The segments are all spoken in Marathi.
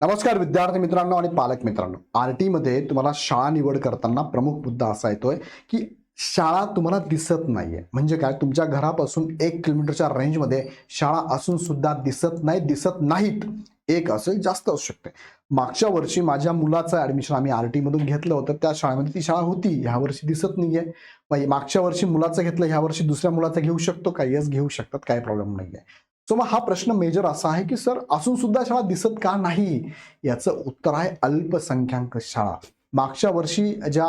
नमस्कार विद्यार्थी मित्रांनो आणि पालक मित्रांनो, आरटी मध्ये तुम्हाला शाळा निवड करताना प्रमुख मुद्दा असा येतोय की शाळा तुम्हाला दिसत नाहीये. म्हणजे काय, तुमच्या घरापासून 1 किलोमीटरच्या रेंजमध्ये शाळा असून सुद्धा दिसत नाहीत. एक असेल, जास्त असू शकते. मागच्या वर्षी माझ्या मुलाचं ऍडमिशन आम्ही आरटी मधून घेतलं होतं, त्या शाळेमध्ये ती शाळा होती, ह्या वर्षी दिसत नाहीये. मागच्या वर्षी मुलाचं घेतलं, ह्या वर्षी दुसऱ्या मुलाचं घेऊ शकतो का? येस, घेऊ शकतात, काही प्रॉब्लेम नाहीये. सो मग हा प्रश्न मेजर असा आहे की सर, असून सुद्धा शाळा दिसत का नाही? याचं उत्तर आहे अल्पसंख्याक शाळा. मागच्या वर्षी ज्या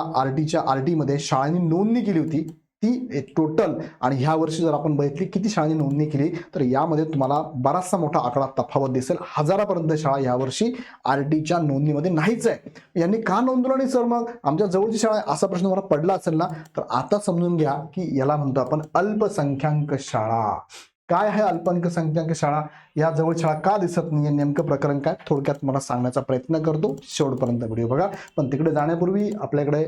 आरटीमध्ये शाळांनी नोंदणी केली होती ती टोटल, आणि ह्या वर्षी जर आपण बघितली किती शाळांनी नोंदणी केली, तर यामध्ये तुम्हाला बराचसा मोठा आकडा तफावत दिसेल. हजारापर्यंत शाळा यावर्षी आरटीच्या नोंदणीमध्ये नाहीच आहे. यांनी का नोंदवलं नाही सर? मग आमच्या जवळची शाळा आहे असा प्रश्न मला पडला असेल ना, तर आता समजून घ्या की याला म्हणतो आपण अल्पसंख्याक शाळा. काय आहे अल्पसंख्याक शाळा? या जवळ शाळा का दिसत नाहीये, नेमकं प्रकरण काय, थोडक्यात मला सांगण्याचा प्रयत्न करतो. शेवटपर्यंत व्हिडिओ बघा. पण तिकडे जाण्यापूर्वी आपल्याकडे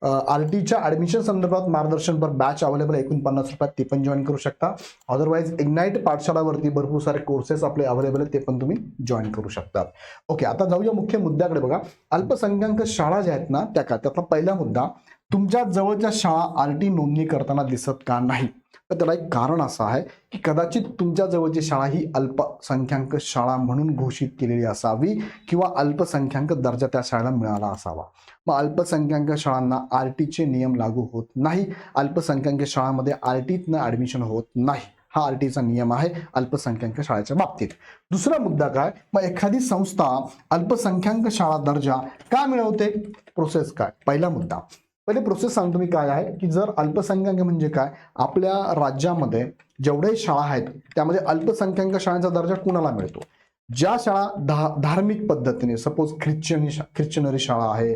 आरटीच्या ऍडमिशन संदर्भात मार्गदर्शनपर बॅच अवेलेबल आहे, 49 रुपयात, ती पण जॉईन करू शकता. अदरवाईज इग्नाइट पाठशाळावरती भरपूर सारे कोर्सेस आपले अवेलेबल आहेत, ते पण तुम्ही जॉईन करू शकता. ओके, आता जाऊया मुख्य मुद्द्याकडे. बघा, अल्पसंख्याक शाळा ज्या आहेत ना, त्यातला पहिला मुद्दा, तुमच्या जवळच्या शाळा आरटी नोंदणी करताना दिसत का नाही? तर त्याला एक कारण असं आहे की कदाचित तुमच्या जवळची शाळा ही अल्पसंख्याक शाळा म्हणून घोषित केलेली असावी किंवा अल्पसंख्याक दर्जा त्या शाळेला मिळाला असावा. मग अल्पसंख्याक शाळांना आरटीचे नियम लागू होत नाही. अल्पसंख्याक शाळांमध्ये आरटीतनं ऍडमिशन होत नाही. हा आरटीचा नियम आहे अल्पसंख्याक शाळेच्या बाबतीत. दुसरा मुद्दा काय, मग एखादी संस्था अल्पसंख्याक शाळा दर्जा का मिळवते? प्रोसेस काय? पहिला मुद्दा, पहिले प्रोसेस सांगतो मी काय आहे. की जर अल्पसंख्याक म्हणजे काय, आपल्या राज्यामध्ये जेवढे शाळा आहेत त्यामध्ये अल्पसंख्याक शाळांचा दर्जा कुणाला मिळतो? ज्या शाळा धार्मिक पद्धतीने, सपोज ख्रिश्चनरी शाळा आहे,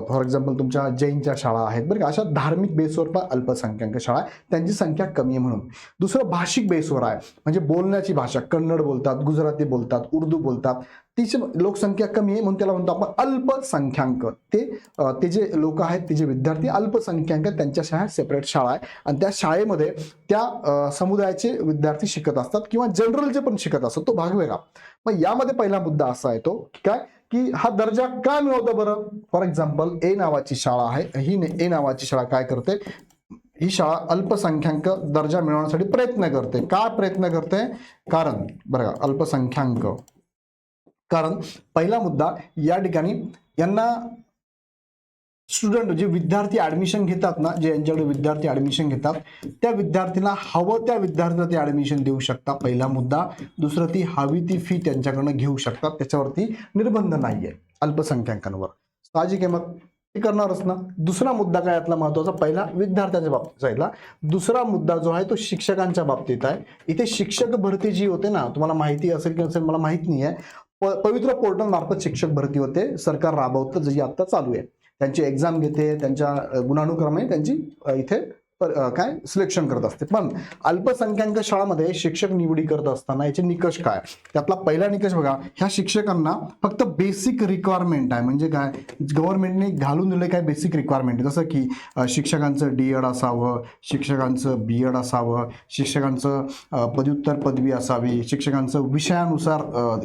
फॉर एक्झाम्पल तुमच्या जैनच्या शाळा आहेत, बरं का, अशा धार्मिक बेसवर पण अल्पसंख्याक शाळा आहे, त्यांची संख्या कमी आहे म्हणून. दुसरं भाषिक बेसवर आहे, म्हणजे बोलण्याची भाषा, कन्नड बोलतात, गुजराती बोलतात, उर्दू बोलतात, तिची लोकसंख्या कमी आहे म्हणून त्याला म्हणतो आपण अल्पसंख्याक. ते जे लोक आहेत, ते जे विद्यार्थी अल्पसंख्याक, त्यांच्या शाळा सेपरेट शाळा आहे, आणि त्या शाळेमध्ये त्या समुदायाचे विद्यार्थी शिकत असतात किंवा जनरल जे पण शिकत असतात, तो भाग वेगळा. मग यामध्ये पहिला मुद्दा असा येतो की काय, की हा दर्जा का मिळवतो बरं? फॉर एक्झाम्पल ए नावाची शाळा आहे, ही ए नावाची शाळा काय करते, ही शाळा अल्पसंख्याक दर्जा मिळवण्यासाठी प्रयत्न करते. का प्रयत्न करते? कारण बरं का, अल्पसंख्याक, कारण पहिला मुद्दा, या ठिकाणी यांना स्टुडंट, जे विद्यार्थी ऍडमिशन घेतात ना, जे यांच्याकडे विद्यार्थी ऍडमिशन घेतात, त्या विद्यार्थ्यांना हवं त्या विद्यार्थ्याला ते ऍडमिशन देऊ शकतात, पहिला मुद्दा. दुसरं, ती हवी ती फी त्यांच्याकडनं घेऊ शकतात, त्याच्यावरती निर्बंध नाहीये अल्पसंख्याकांवर. साहजिक आहे, मग ते करणारच ना. दुसरा मुद्दा काय यातला महत्वाचा, पहिला विद्यार्थ्यांच्या बाबतीत जायला. दुसरा मुद्दा जो आहे तो शिक्षकांच्या बाबतीत आहे. इथे शिक्षक भरती जी होते ना, तुम्हाला माहिती असेल की नसेल मला माहित नाहीये, पवित्र पोर्टल मार्फत शिक्षक भरती होते, सरकार राबवतं, जी आता चालू आहे. त्यांची एक्झाम घेते, त्यांच्या गुणानुक्रमे त्यांची इथे काय सिलेक्शन करत असते. पण अल्पसंख्याक शाळांमध्ये शिक्षक निवडी करत असताना याचे निकष काय? त्यातला पहिला निकष बघा, ह्या शिक्षकांना फक्त बेसिक रिक्वायरमेंट आहे. म्हणजे काय, गव्हर्नमेंटने घालून दिले काय बेसिक रिक्वायरमेंट, जसं की शिक्षकांचं डीएड असावं, शिक्षकांचं बीएड असावं, शिक्षकांचं पदव्युत्तर पदवी असावी, शिक्षकांचं विषयानुसार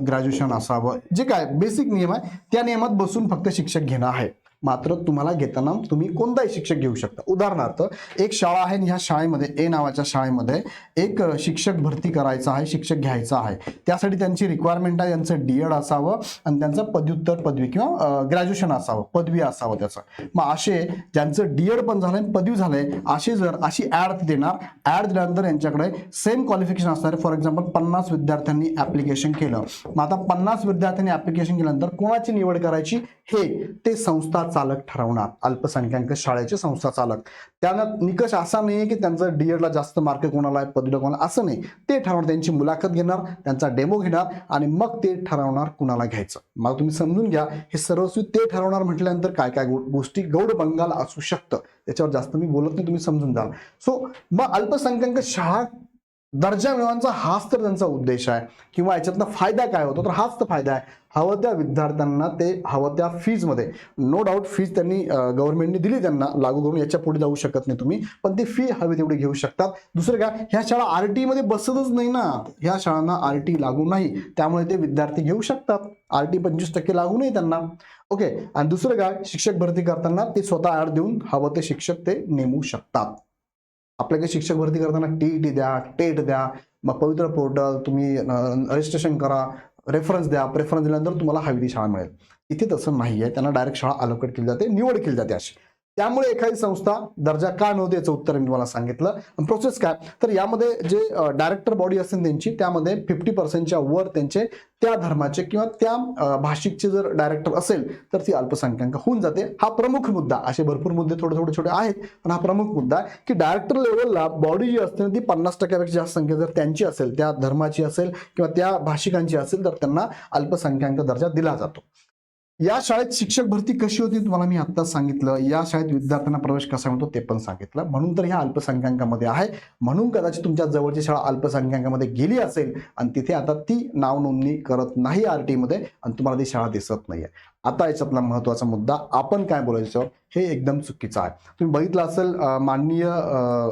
ग्रॅज्युएशन असावं. जे काय बेसिक नियम आहे त्या नियमात बसून फक्त शिक्षक घेणं आहे. मात्र तुम्हाला घेताना तुम्ही कोणताही शिक्षक घेऊ शकता. उदाहरणार्थ, एक शाळा आहे, ह्या शाळेमध्ये ए नावाच्या शाळेमध्ये एक शिक्षक भरती करायचा आहे, शिक्षक घ्यायचा आहे. त्यासाठी त्यांची रिक्वायरमेंट आहे, त्यांचं डीएड असावं आणि त्यांचं पदव्युत्तर पदवी किंवा ग्रॅज्युएशन असावं, पदवी असावं त्याचं. मग असे ज्यांचं डीएड पण झालंय, पदवी झालंय, अशी ऍड देणार. ऍड दिल्यानंतर यांच्याकडे सेम क्वालिफिकेशन असणार. फॉर एक्झाम्पल 50 विद्यार्थ्यांनी ऍप्लिकेशन केलं. मग आता 50 विद्यार्थ्यांनी ऍप्लिकेशन केल्यानंतर कोणाची निवड करायची हे ते संस्था चालक ठरवणार, अल्पसंख्याक शाळेचे संस्था चालक. त्यांना निकष असा नाहीये की त्यांचं डीएडला जास्त मार्क कोणाला आहे, पदवीला कोणाला, असं नाही. ते ठरवणार, त्यांची मुलाखत घेणार, त्यांचा डेमो घेणार आणि मग ते ठरवणार कुणाला घ्यायचं. मग तुम्ही समजून घ्या, हे सर्वस्वी ते ठरवणार म्हटल्यानंतर काय काय गोष्टी गौड बंगाल असू शकतं. त्याच्यावर जास्त मी बोलत नाही, तुम्ही समजून जाल. सो मग अल्पसंख्याक शाळा दर्जा मिळवण्याचा हाच तर त्यांचा उद्देश आहे, किंवा याच्यातनं फायदा काय होतो तर हाच तर फायदा आहे. हवं त्या विद्यार्थ्यांना ते हवं त्या फीजमध्ये, नो डाऊट फीज त्यांनी गव्हर्नमेंटने दिली त्यांना लागू करून, याच्या पुढे जाऊ शकत नाही तुम्ही, पण ते फी हवी तेवढी घेऊ शकतात. दुसरं काय, ह्या शाळा RT मध्ये बसतच नाही ना, ह्या शाळांना RT लागू नाही, त्यामुळे ते विद्यार्थी घेऊ शकतात. RT 25% लागू नाही त्यांना. ओके. आणि दुसरं काय, शिक्षक भरती करताना ते स्वतः ऍड देऊन हवं ते शिक्षक ते नेमू शकतात. आपल्याकडे शिक्षक भरती करताना TET द्या, टेट द्या, मग पवित्र पोर्टल तुम्ही रजिस्ट्रेशन करा, रेफरन्स द्या, प्रेफरन्स दिल्यानंतर तुम्हाला हवी ती शाळा मिळेल. इथे तसं नाहीये, त्यांना डायरेक्ट शाळा अलोकेट केली जाते, निवड केली जाते अशी. त्यामुळे एखादी संस्था दर्जा का नव्हते याचं उत्तर मी तुम्हाला सांगितलं. प्रोसेस काय, तर यामध्ये जे डायरेक्टर बॉडी असेल त्यांची, त्यामध्ये 50% वर त्यांचे त्या धर्माचे किंवा त्या भाषिकचे जर डायरेक्टर असेल तर ती अल्पसंख्याक होऊन जाते. हा प्रमुख मुद्दा. असे भरपूर मुद्दे थोडे थोडे छोटे आहेत, पण हा प्रमुख मुद्दा आहे की डायरेक्टर लेवलला बॉडी जी असते ती 50% जास्त संख्या जर त्यांची असेल, त्या धर्माची असेल किंवा त्या भाषिकांची असेल, तर त्यांना अल्पसंख्याक दर्जा दिला जातो. या शाळेत शिक्षक भरती कशी होती तुम्हाला मी आत्ताच सांगितलं. या शाळेत विद्यार्थ्यांना प्रवेश कसा मिळतो ते पण सांगितलं. म्हणून तर ह्या अल्पसंख्याकामध्ये आहे. म्हणून कदाचित तुमच्या जवळची शाळा अल्पसंख्याकामध्ये गेली असेल आणि तिथे आता ती नाव नोंदणी करत नाही RT मध्ये आणि तुम्हाला ती शाळा दिसत नाहीये. आता याच्यातला महत्वाचा मुद्दा, आपण काय बोलायचं हे एकदम चुकीचं आहे. तुम्ही बघितलं असेल, माननीय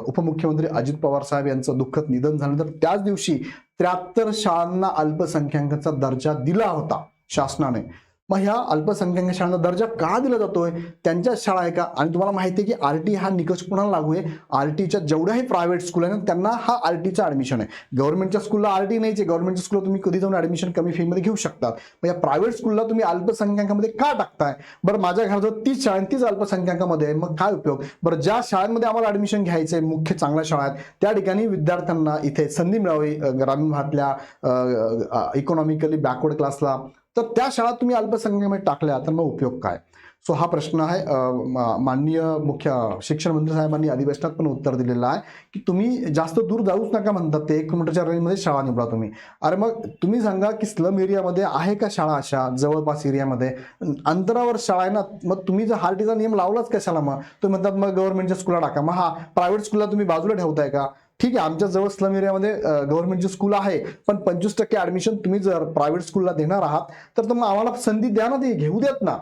उपमुख्यमंत्री अजित पवार साहेब यांचं दुःखद निधन झाल्यानंतर त्याच दिवशी 73 शाळांना अल्पसंख्याकाचा दर्जा दिला होता शासनाने. मग ह्या अल्पसंख्याक शाळांना दर्जा का दिला जातोय, त्यांच्या शाळा आहे का? आणि तुम्हाला माहिती आहे की RT हा निकष कोणाला लागू आहे, RTच्या जेवढ्याही प्रायव्हेट स्कूल आहे ना त्यांना हा RTचा ऍडमिशन आहे. गव्हर्नमेंटच्या स्कूलला RT नाहीच आहे. गव्हर्नमेंटच्या स्कूलला तुम्ही कधी जाऊन ऍडमिशन कमी फी मध्ये घेऊ शकता. मग या प्रायव्हेट स्कूलला तुम्ही अल्पसंख्याकामध्ये का टाकताय? बरं, माझ्या घराजवळ 30 शाळा तीच अल्पसंख्याकामध्ये आहे, मग काय उपयोग? बरं, ज्या शाळांमध्ये आम्हाला ऍडमिशन घ्यायचंय, मुख्य चांगल्या शाळा आहेत, त्या ठिकाणी विद्यार्थ्यांना इथे संधी मिळावी, ग्रामीण भागातल्या इकॉनॉमिकली बॅकवर्ड क्लासला, तर त्या शाळा तुम्ही अल्पसंख्याकामध्ये टाकल्या तर मग उपयोग काय? सो हा प्रश्न आहे. माननीय मुख्य शिक्षण मंत्री साहेबांनी अधिवेशनात पण उत्तर दिलेलं आहे की तुम्ही जास्त दूर जाऊच नका म्हणतात ते, 1 किलोमीटरच्या रेंजमध्ये शाळा निवडा तुम्ही. अरे मग तुम्ही सांगा की स्लम एरियामध्ये आहे का शाळा अशा जवळपास एरियामध्ये? अंतरावर शाळा आहे ना, मग तुम्ही जर RTचा नियम लावलाच कशाला? मग तुम्ही म्हणतात मग गव्हर्नमेंटच्या स्कूलला टाका. मग हा प्रायव्हेट स्कूलला तुम्ही बाजूला ठेवताय का? ठीक आहे, आमच्या जवळ स्लम एरियामध्ये गव्हर्नमेंटची स्कूल आहे, पण 25% ऍडमिशन तुम्ही जर प्रायव्हेट स्कूलला देणार आहात तर मग आम्हाला संधी द्या ना, ती घेऊ देत ना.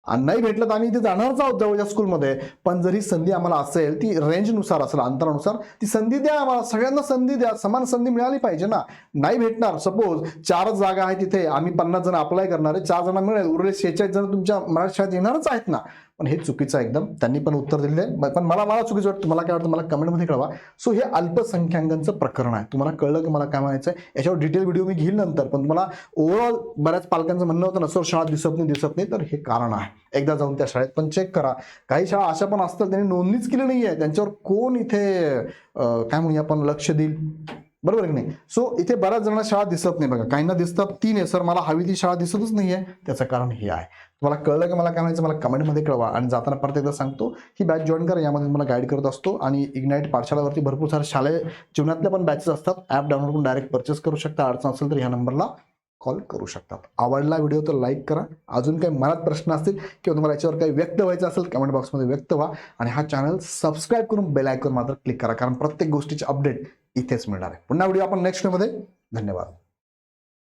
आणि नाही भेटलं तर आम्ही इथे जाणारच आहोत जवळच्या स्कूलमध्ये, पण जरी संधी आम्हाला असेल ती रेंजनुसार असेल, अंतरानुसार ती संधी द्या आम्हाला. सगळ्यांना संधी द्या, समान संधी मिळाली पाहिजे ना. नाही भेटणार, सपोज 4 जागा आहे तिथे, आम्ही 50 जण अप्लाय करणार आहे, 4 जण मिळेल, उरले 46 जण तुमच्या मराठी शाळेत येणारच आहेत ना. पण हे चुकीचं आहे एकदम. त्यांनी पण उत्तर दिले, पण मला चुकीचं वाटतं. तुम्हाला काय वाटतं मला कमेंटमध्ये कळवा. सो हे अल्पसंख्याकांचं प्रकरण आहे. तुम्हाला कळलं की मला काय म्हणायचं आहे? याच्यावर डिटेल व्हिडिओ मी घेईल नंतर, पण तुम्हाला ओव्हरऑल बऱ्याच पालकांचं म्हणणं होतं ना, सर शाळा दिसत नाही, तर हे कारण आहे. एकदा जाऊन त्या शाळेत पण चेक करा. काही शाळा अशा पण असतात त्यांनी नोंदणीच केली नाहीये, त्यांच्यावर कोण इथे काय म्हणूया आपण लक्ष देईल? बरोबर की नाही? सो इथे बऱ्याच जणांना शाळा दिसत नाही. बघा, काहींना दिसतात 3 आहे सर, मला हवी ती शाळा दिसतच नाहीये. त्याचं कारण हे आहे. तुम्हाला कळलं की मला काय म्हणायचं? मला कमेंटमध्ये कळवा. आणि जाताना परत एकदा सांगतो ही बॅच जॉईन करा, यामध्ये मला गाईड करत असतो. आणि इग्नाइट पाठशाळावरती भरपूर सारे शालेय जीवनातल्या पण बॅचेस असतात. ॲप डाउनलोड करून डायरेक्ट परचेस करू शकता. अडचण असेल तर ह्या नंबरला कॉल करू शकतात. आवडला व्हिडिओ तर लाईक करा. अजून काही मनात प्रश्न असतील किंवा तुम्हाला याच्यावर काही व्यक्त व्हायचं असेल कमेंट बॉक्समध्ये व्यक्त व्हा. आणि हा चॅनल सबस्क्राईब करून बेल आयकॉन मात्र क्लिक करा, कारण प्रत्येक गोष्टीचे अपडेट इथेच मिळणार आहे. पुन्हा व्हिडिओ आपण नेक्स्ट मध्ये. धन्यवाद.